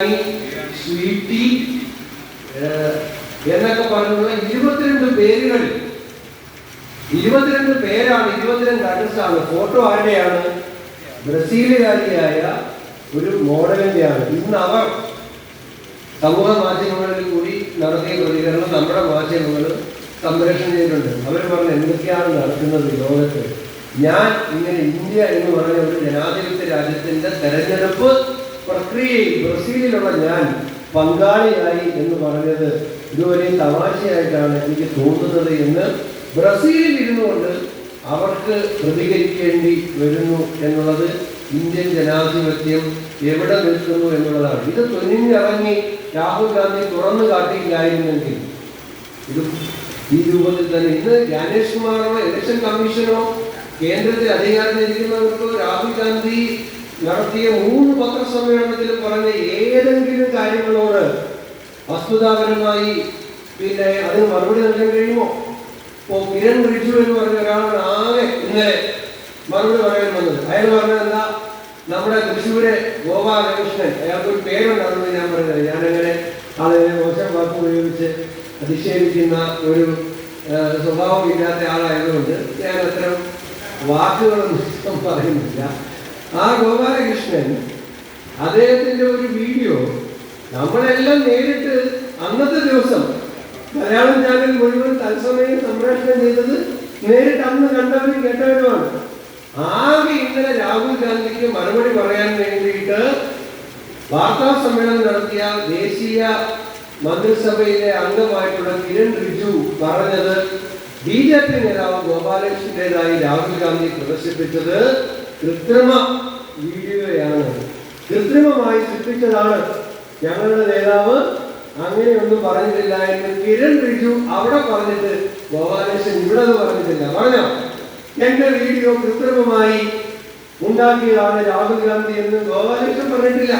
Sweety എന്നൊക്കെ പറഞ്ഞുള്ള 22 പേരുകൾ, 22 പേരാണ്, 22 അഡ്രസ്സാണ്. ഫോട്ടോ ആരുടെയാണ്? ബ്രസീലുകാരിയായ ഒരു മോഡലിന്റെയാണ്. ഇന്ന് അവർ സമൂഹ മാധ്യമങ്ങളിൽ കൂടി നടത്തിയ പ്രതികരണം നമ്മുടെ മാധ്യമങ്ങൾ സംപ്രേഷണം ചെയ്തിട്ടുണ്ട്. അവർ പറഞ്ഞ എന്തൊക്കെയാണ് നടക്കുന്നത് ലോകത്ത്. ഞാൻ ഇങ്ങനെ ഇന്ത്യ എന്ന് പറഞ്ഞ ഒരു ജനാധിപത്യ രാജ്യത്തിന്റെ തെരഞ്ഞെടുപ്പ് പ്രക്രിയയിൽ ബ്രസീലിലുള്ള ഞാൻ പങ്കാളിയായി എന്ന് പറഞ്ഞത് ഇതുവരെ തമാശയായിട്ടാണ് എനിക്ക് തോന്നുന്നത് എന്ന് ബ്രസീലിൽ ഇരുന്നുകൊണ്ട് അവർക്ക് പ്രതികരിക്കേണ്ടി വരുന്നു എന്നുള്ളത് ഇന്ത്യൻ ജനാധിപത്യം എവിടെ നിൽക്കുന്നു എന്നുള്ളതാണ്. ഇത് തുനിഞ്ഞിറങ്ങി രാഹുൽ ഗാന്ധി തുറന്നു കാട്ടിയില്ലായിരുന്നെങ്കിൽ ഇത് ഈ രൂപത്തിൽ തന്നെ ഇന്ന് ജ്ഞാനേഷ് കുമാറോ ഇലക്ഷൻ കമ്മീഷനോ കേന്ദ്രത്തിൽ അധികാരത്തിലിരിക്കുന്നവർക്കോ രാഹുൽ ഗാന്ധി നടത്തിയ 3 പത്രസമ്മേളനത്തിൽ പറഞ്ഞ ഏതെങ്കിലും കാര്യങ്ങളോട് വസ്തുതാപരമായി അതിന് മറുപടി നൽകാൻ കഴിയുമോ? ഇപ്പോൾ കിരൺ റിജു എന്ന് പറഞ്ഞ ഒരാളാണ് ആകെ ഇന്നലെ മറുപടി പറയാൻ വന്നത്. അയാൾ പറഞ്ഞത് എന്താ? നമ്മുടെ തൃശ്ശൂരെ ഗോപാലകൃഷ്ണൻ, അയാൾക്കൊരു പേരുണ്ട്, അതൊന്നും ഞാൻ പറയുന്നത്, ഞാനങ്ങനെ അതിനെ മോശം വാക്ക് ഉപയോഗിച്ച് അധിക്ഷേപിക്കുന്ന ഒരു സ്വഭാവമില്ലാത്ത ആളായതുകൊണ്ട് ഞാൻ അത്തരം വാക്കുകളൊന്നും പറയുന്നില്ല. ആ ഗോപാലകൃഷ്ണൻ അദ്ദേഹത്തിന്റെ ഒരു വീഡിയോ നമ്മളെല്ലാം നേരിട്ട് അന്നത്തെ ദിവസം മലയാളം ചാനൽ മുഴുവൻ തത്സമയം സംപ്രേഷണം ചെയ്തത് നേരിട്ട് അന്ന് കണ്ടവരും കേട്ടവരുമാണ്. ആകെ ഇന്നലെ രാഹുൽ ഗാന്ധിക്ക് മറുപടി പറയാൻ വേണ്ടിയിട്ട് വാർത്താ സമ്മേളനം നടത്തിയ ദേശീയ മന്ത്രിസഭയിലെ അംഗമായിട്ടുള്ള കിരൺ റിജു പറഞ്ഞത് BJP നേതാവ് ഗോപാലകൃഷ്ണന്റേതായി രാഹുൽ ഗാന്ധി പ്രദർശിപ്പിച്ചത് കൃത്രിമ വീഡിയോയാണ്, കൃത്രിമമായി സൃഷ്ടിച്ചതാണ്, ഞങ്ങളുടെ നേതാവ് അങ്ങനെയൊന്നും പറഞ്ഞിട്ടില്ല എന്ന് കിരൺ റിജു അവിടെ പറഞ്ഞിട്ട് ഗോപാലകൃഷ്ണൻ ഇവിടെ പറഞ്ഞിട്ടില്ല. പറഞ്ഞോ? എന്റെ വീഡിയോ കൃത്രിമമായി ഉണ്ടാക്കിയതാണ് രാഹുൽ ഗാന്ധി എന്ന് ഗോപാലകൃഷ്ണൻ പറഞ്ഞിട്ടില്ല.